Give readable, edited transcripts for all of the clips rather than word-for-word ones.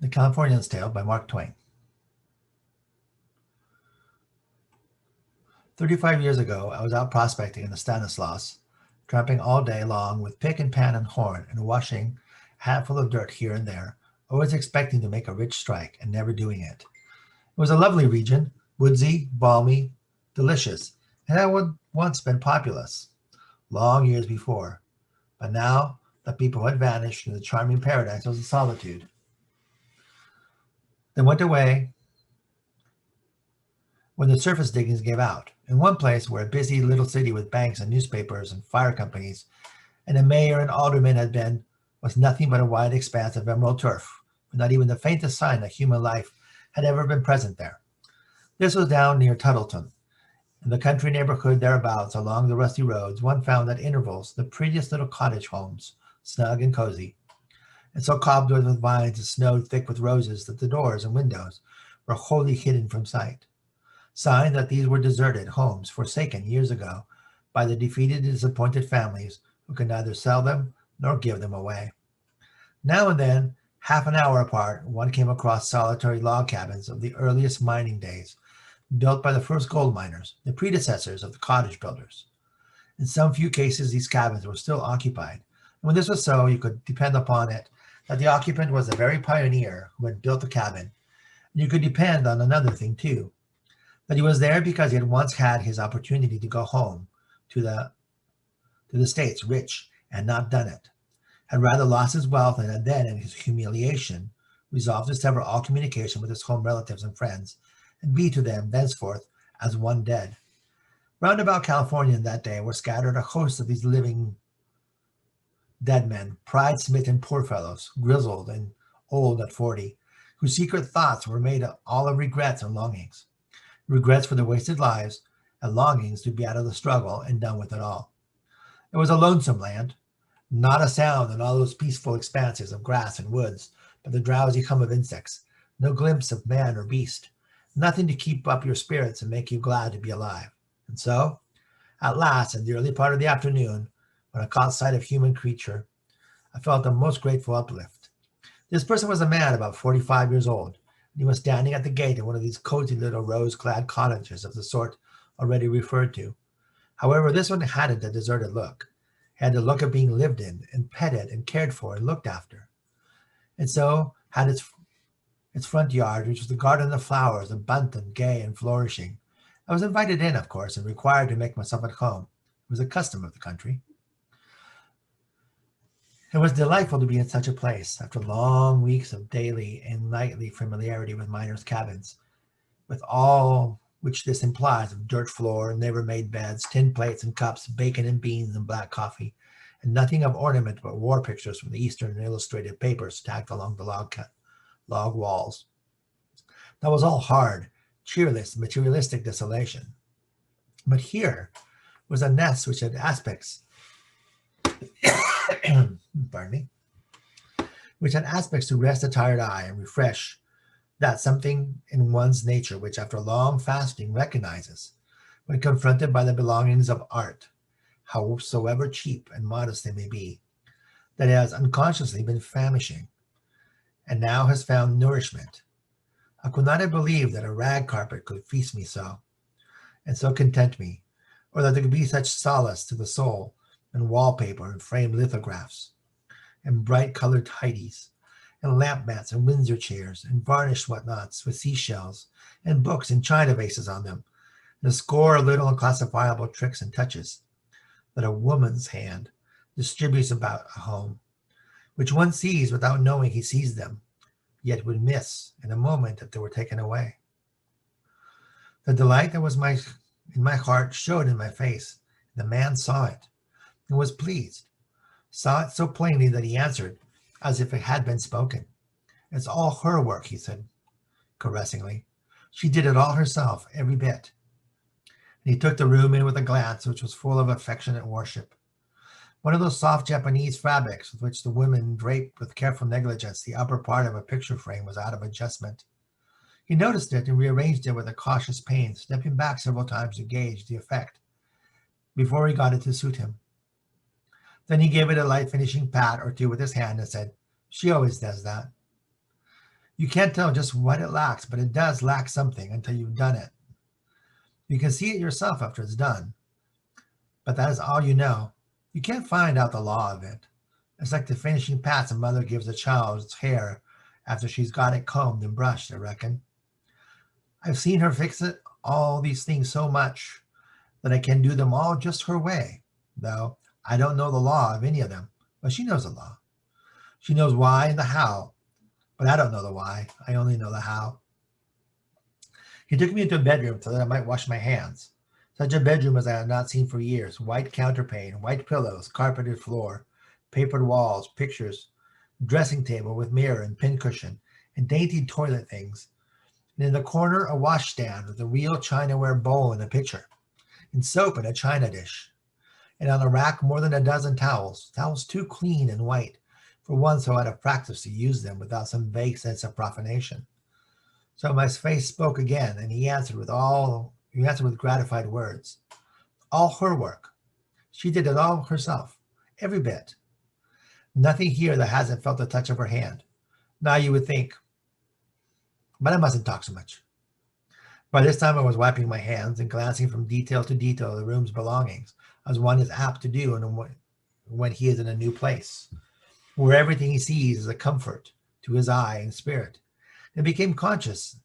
The Californian's Tale by Mark Twain. 35 years ago, I was out prospecting in the Stanislaus, tramping all day long with pick and pan and horn and washing a hatful of dirt here and there, always expecting to make a rich strike and never doing it. It was a lovely region, woodsy, balmy, delicious, and had once been populous, long years before. But now the people had vanished in the charming paradise of solitude. They went away when the surface diggings gave out. In one place, where a busy little city with banks and newspapers and fire companies, and a mayor and aldermen had been, was nothing but a wide expanse of emerald turf, with not even the faintest sign that human life had ever been present there. This was down near Tuttleton. In the country neighborhood thereabouts, along the rusty roads, one found at intervals the prettiest little cottage homes, snug and cozy, and so cobwebbed with vines and snowed thick with roses that the doors and windows were wholly hidden from sight. Sign that these were deserted homes forsaken years ago by the defeated and disappointed families who could neither sell them nor give them away. Now and then, half an hour apart, one came across solitary log cabins of the earliest mining days, built by the first gold miners, the predecessors of the cottage builders. In some few cases, these cabins were still occupied, and when this was so, you could depend upon it that the occupant was the very pioneer who had built the cabin, and you could depend on another thing too, that he was there because he had once had his opportunity to go home to the States rich and not done it, had rather lost his wealth and had then, in his humiliation, resolved to sever all communication with his home relatives and friends, and be to them thenceforth as one dead. Round about California in that day were scattered a host of these living dead men, pride-smitten poor fellows, grizzled and old at 40, whose secret thoughts were made all of regrets and longings. Regrets for their wasted lives, and longings to be out of the struggle and done with it all. It was a lonesome land, not a sound in all those peaceful expanses of grass and woods, but the drowsy hum of insects, no glimpse of man or beast, nothing to keep up your spirits and make you glad to be alive. And so, at last, in the early part of the afternoon, when I caught sight of human creature, I felt a most grateful uplift. This person was a man about 45 years old. He was standing at the gate of one of these cozy little rose-clad cottages of the sort already referred to. However, this one hadn't a deserted look. It had the look of being lived in and petted and cared for and looked after. And so had its front yard, which was a garden of flowers, abundant, gay, and flourishing. I was invited in, of course, and required to make myself at home. It was a custom of the country. It was delightful to be in such a place after long weeks of daily and nightly familiarity with miners' cabins, with all which this implies of dirt floor, never-made beds, tin plates and cups, bacon and beans and black coffee, and nothing of ornament but war pictures from the Eastern and illustrated papers tacked along the log walls. That was all hard, cheerless, materialistic desolation. But here was a nest which had aspects pardon me, which had aspects to rest a tired eye and refresh that something in one's nature which after long fasting recognizes when confronted by the belongings of art, howsoever cheap and modest they may be, that it has unconsciously been famishing and now has found nourishment. I could not have believed that a rag carpet could feast me so, and so content me, or that there could be such solace to the soul in wallpaper and framed lithographs, and bright colored tidies, and lamp mats and Windsor chairs, and varnished whatnots with seashells, and books and china vases on them, and a score of little unclassifiable tricks and touches that a woman's hand distributes about a home, which one sees without knowing he sees them, yet would miss in a moment if they were taken away. The delight that was in my heart showed in my face. The man saw it and was pleased, saw it so plainly that he answered as if it had been spoken. It's all her work, he said caressingly. She did it all herself, every bit. And he took the room in with a glance which was full of affectionate worship. One of those soft Japanese fabrics with which the women draped with careful negligence the upper part of a picture frame was out of adjustment. He noticed it and rearranged it with a cautious pains, stepping back several times to gauge the effect before he got it to suit him. Then he gave it a light finishing pat or two with his hand and said, "She always does that." You can't tell just what it lacks, but it does lack something until you've done it. You can see it yourself after it's done, but that is all you know. You can't find out the law of it. It's like the finishing pats a mother gives a child's hair after she's got it combed and brushed, I reckon. I've seen her fix it, all these things so much that I can do them all just her way, though I don't know the law of any of them, but she knows the law. She knows why and the how, but I don't know the why. I only know the how. He took me into a bedroom so that I might wash my hands. Such a bedroom as I had not seen for years. White counterpane, white pillows, carpeted floor, papered walls, pictures, dressing table with mirror and pincushion, and dainty toilet things. And in the corner, a washstand with a real chinaware bowl and a pitcher, and soap in a china dish. And on a rack, more than a dozen towels, towels too clean and white for one so out of practice to use them without some vague sense of profanation. So my face spoke again, and he answered with gratified words. All her work. She did it all herself. Every bit. Nothing here that hasn't felt the touch of her hand. Now you would think, but I mustn't talk so much. By this time I was wiping my hands and glancing from detail to detail of the room's belongings, as one is apt to do when he is in a new place, where everything he sees is a comfort to his eye and spirit. And became conscious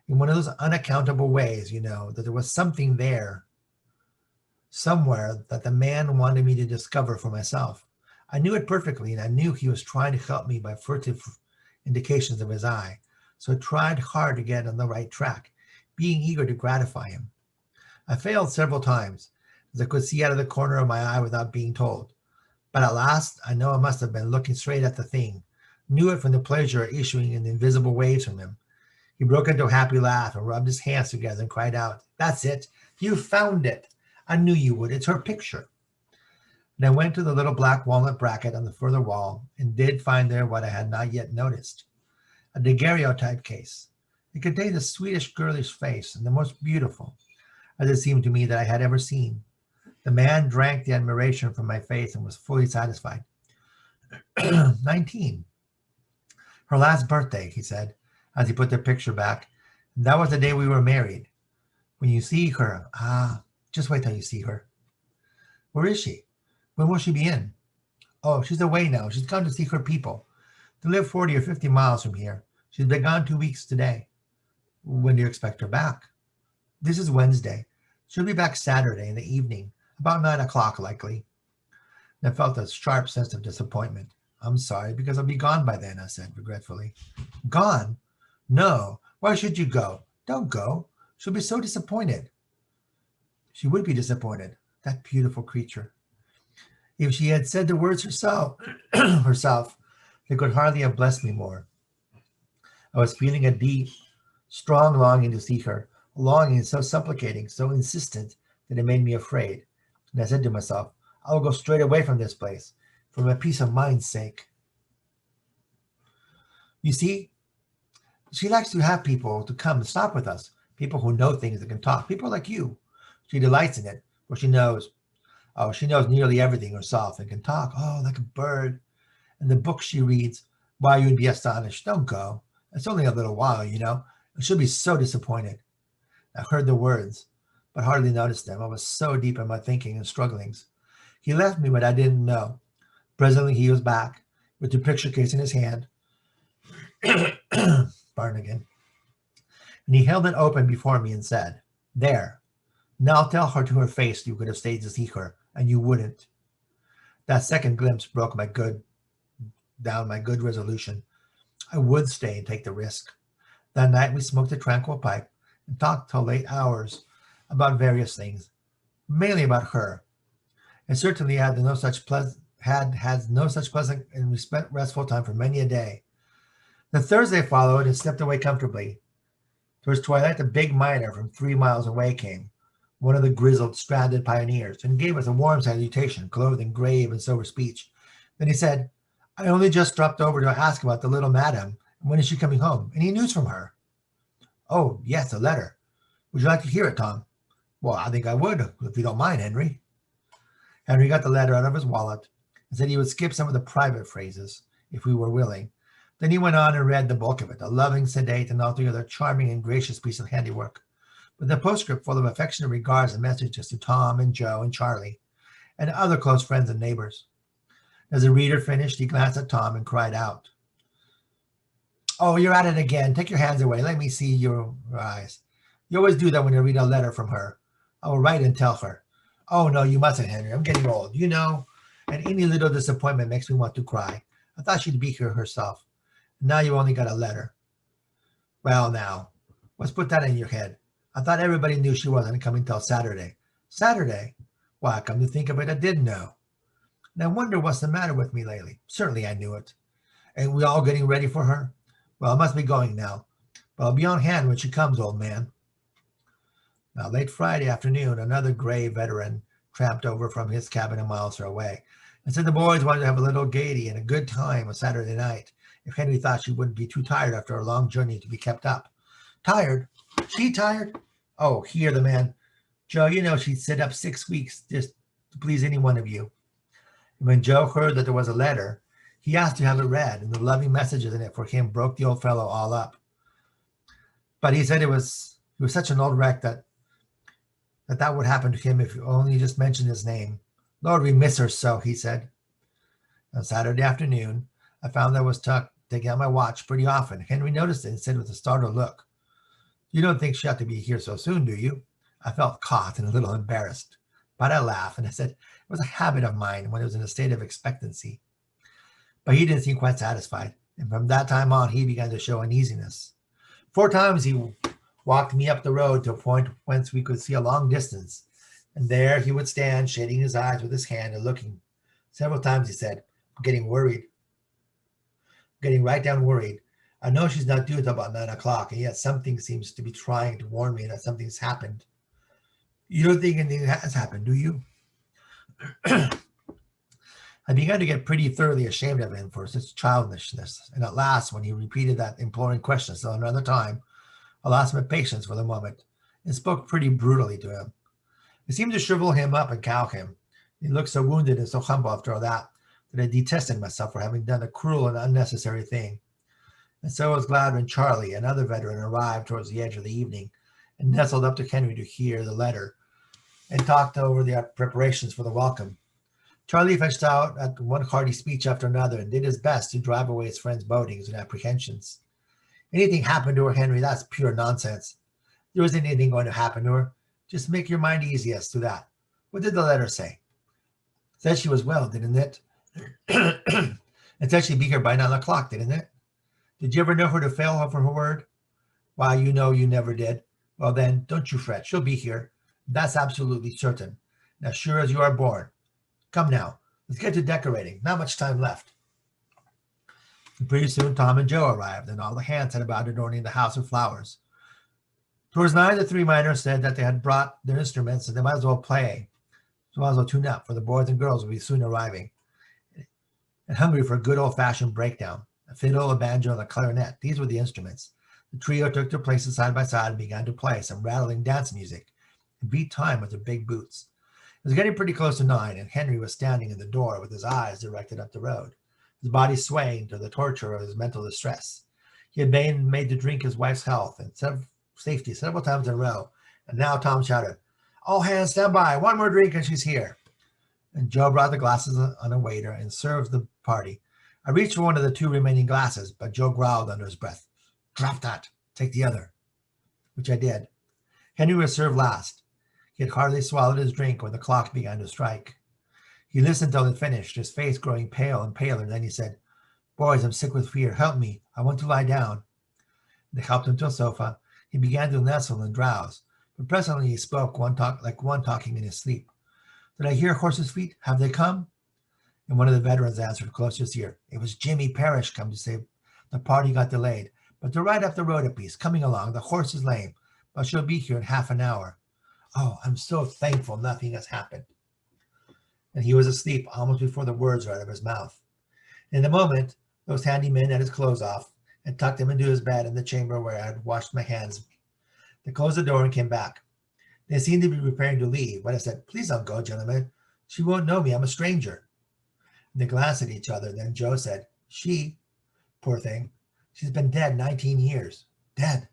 in one of those unaccountable ways, that there was something there, somewhere that the man wanted me to discover for myself. I knew it perfectly, and I knew he was trying to help me by furtive indications of his eye. So I tried hard to get on the right track, being eager to gratify him. I failed several times, as I could see out of the corner of my eye without being told. But at last, I know I must have been looking straight at the thing, knew it from the pleasure issuing in invisible waves from him. He broke into a happy laugh and rubbed his hands together and cried out, "That's it! You found it! I knew you would. It's her picture." And I went to the little black walnut bracket on the further wall and did find there what I had not yet noticed, a daguerreotype case. It contained the sweetest girlish face and the most beautiful, as it seemed to me, that I had ever seen. The man drank the admiration from my face and was fully satisfied. 19. Her last birthday, he said, as he put the picture back. That was the day we were married. When you see her, just wait till you see her. Where is she? When will she be in? Oh, she's away now. She's gone to see her people. They live 40 or 50 miles from here. She's been gone 2 weeks today. When do you expect her back? This is Wednesday. She'll be back Saturday in the evening, about 9 o'clock likely. And I felt a sharp sense of disappointment. I'm sorry, because I'll be gone by then, I said regretfully. Gone? No. Why should you go? Don't go. She'll be so disappointed. She would be disappointed, that beautiful creature. If she had said the words herself, they could hardly have blessed me more. I was feeling a deep, strong longing to see her, a longing so supplicating, so insistent that it made me afraid. And I said to myself, I will go straight away from this place, for my peace of mind's sake. You see, she likes to have people to come and stop with us, people who know things that can talk, people like you. She delights in it, for she knows nearly everything herself and can talk, like a bird. And the books she reads, why, you'd be astonished. Don't go. It's only a little while, and she'll be so disappointed. I heard the words, but hardly noticed them. I was so deep in my thinking and strugglings. He left me, but I didn't know. Presently he was back, with the picture case in his hand. Pardon again. And he held it open before me and said, there. Now tell her to her face you could have stayed to see her, and you wouldn't. That second glimpse broke my good resolution. I would stay and take the risk. That night we smoked a tranquil pipe and talked till late hours about various things, mainly about her. And certainly had no such pleasant and restful time for many a day. The Thursday followed and slipped away comfortably. Towards twilight, the big miner from 3 miles away came, one of the grizzled, stranded pioneers, and gave us a warm salutation, clothed in grave and sober speech. Then he said, I only just dropped over to ask about the little madam, and when is she coming home? Any news from her? Oh, yes, a letter. Would you like to hear it, Tom? Well, I think I would, if you don't mind, Henry. Henry got the letter out of his wallet and said he would skip some of the private phrases, if we were willing, Then he went on and read the bulk of it, a loving, sedate, and altogether charming and gracious piece of handiwork, with a postscript full of affectionate regards and messages to Tom and Joe and Charlie, and other close friends and neighbors. As the reader finished, he glanced at Tom and cried out, "Oh, you're at it again. Take your hands away. Let me see your eyes. You always do that when you read a letter from her. I will write and tell her." "Oh, no, you mustn't, Henry. I'm getting old, you know, and any little disappointment makes me want to cry. I thought she'd be here herself. Now you only got a letter." "Well, now, what's put that in your head? I thought everybody knew she wasn't coming till Saturday." "Saturday? Why, come to think of it, I did know. And I wonder what's the matter with me lately. Certainly I knew it. Ain't we all getting ready for her? Well, I must be going now, but I'll be on hand when she comes, old man." Now, late Friday afternoon, another gray veteran tramped over from his cabin a mile or so away and said the boys wanted to have a little gaiety and a good time on Saturday night if Henry thought she wouldn't be too tired after a long journey to be kept up. Tired? She tired? Oh, hear the man. Joe, you know she'd sit up 6 weeks just to please any one of you. And when Joe heard that there was a letter, he asked to have it read, and the loving messages in it for him broke the old fellow all up. But he said he was such an old wreck that would happen to him if you only just mentioned his name. "Lord, we miss her so," he said. On Saturday afternoon, I found I was taking out my watch pretty often. Henry noticed it and said with a startled look, "You don't think she ought to be here so soon, do you?" I felt caught and a little embarrassed, but I laughed and I said it was a habit of mine when I was in a state of expectancy. But he didn't seem quite satisfied, and from that time on he began to show uneasiness. 4 times he walked me up the road to a point whence we could see a long distance, and there he would stand, shading his eyes with his hand and looking. Several times he said, "I'm getting worried. I'm getting right down worried. I know she's not due till about 9 o'clock, and yet something seems to be trying to warn me that something's happened." "You don't think anything has happened, do you?" I began to get pretty thoroughly ashamed of him for such childishness, and at last, when he repeated that imploring question still another time, I lost my patience for the moment and spoke pretty brutally to him. It seemed to shrivel him up and cow him. He looked so wounded and so humble after all that I detested myself for having done a cruel and unnecessary thing. And so I was glad when Charlie, another veteran, arrived towards the edge of the evening and nestled up to Henry to hear the letter and talked over the preparations for the welcome. Charlie fetched out at one hearty speech after another and did his best to drive away his friend's bodings and apprehensions. "Anything happened to her, Henry? That's pure nonsense. There isn't anything going to happen to her. Just make your mind easy as to that. What did the letter say?" "Said she was well, didn't it?" "And said she'd be here by 9 o'clock, didn't it? Did you ever know her to fail of her word?" "Why, you know you never did." "Well then, don't you fret. She'll be here. That's absolutely certain. And as sure as you are born. Come now, let's get to decorating. Not much time left." And pretty soon Tom and Joe arrived, and all the hands set about adorning the house with flowers. Towards 9, the 3 miners said that they had brought their instruments and they might as well play. So might as well tune up, for the boys and girls would be soon arriving, and hungry for a good old-fashioned breakdown. A fiddle, a banjo, and a clarinet. These were the instruments. The trio took their places side by side and began to play some rattling dance music and beat time with their big boots. It was getting pretty close to 9, and Henry was standing in the door with his eyes directed up the road, his body swaying to the torture of his mental distress. He had been made to drink his wife's health and safety several times in a row, and now Tom shouted, "All hands stand by, one more drink and she's here." And Joe brought the glasses on a waiter and served the party. I reached for one of the 2 remaining glasses, but Joe growled under his breath, "Drop that, take the other," which I did. Henry was served last. He had hardly swallowed his drink when the clock began to strike. He listened till it finished, his face growing pale and paler. Then he said, "Boys, I'm sick with fear. Help me. I want to lie down." They helped him to a sofa. He began to nestle and drowse, but presently he spoke like one talking in his sleep. "Did I hear horses' feet? Have they come?" And one of the veterans answered close to his ear, "It was Jimmy Parrish come to say the party got delayed, but they're right up the road a piece, coming along. The horse is lame, but she'll be here in half an hour. Oh, I'm so thankful nothing has happened." And he was asleep almost before the words were out of his mouth. In a moment, those handy men had his clothes off and tucked him into his bed in the chamber where I had washed my hands. They closed the door and came back. They seemed to be preparing to leave, but I said, "Please don't go, gentlemen. She won't know me. I'm a stranger." And they glanced at each other. Then Joe said, "She? Poor thing. She's been dead 19 years. Dead.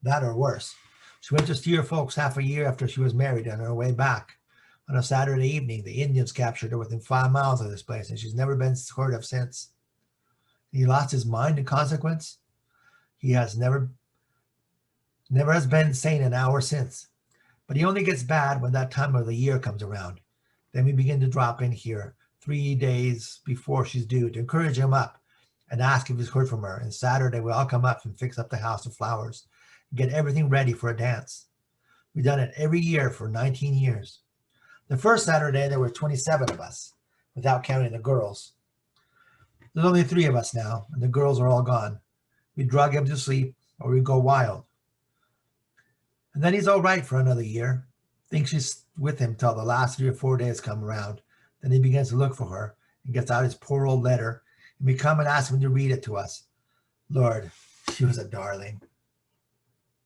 That or worse. She went to see her folks half a year after she was married, and on her way back, on a Saturday evening, the Indians captured her within 5 miles of this place, and she's never been heard of since. He lost his mind in consequence. He has never has been sane an hour since. But he only gets bad when that time of the year comes around. Then we begin to drop in here 3 days before she's due to encourage him up and ask if he's heard from her. And Saturday we all come up and fix up the house with flowers and get everything ready for a dance. We've done it every year for 19 years. The first Saturday there were 27 of us, without counting the girls. There's only 3 of us now, and the girls are all gone. We drug him to sleep, or we go wild. And then he's all right for another year. Thinks she's with him till the last 3 or 4 days come around. Then he begins to look for her and gets out his poor old letter, and we come and ask him to read it to us. Lord, she was a darling.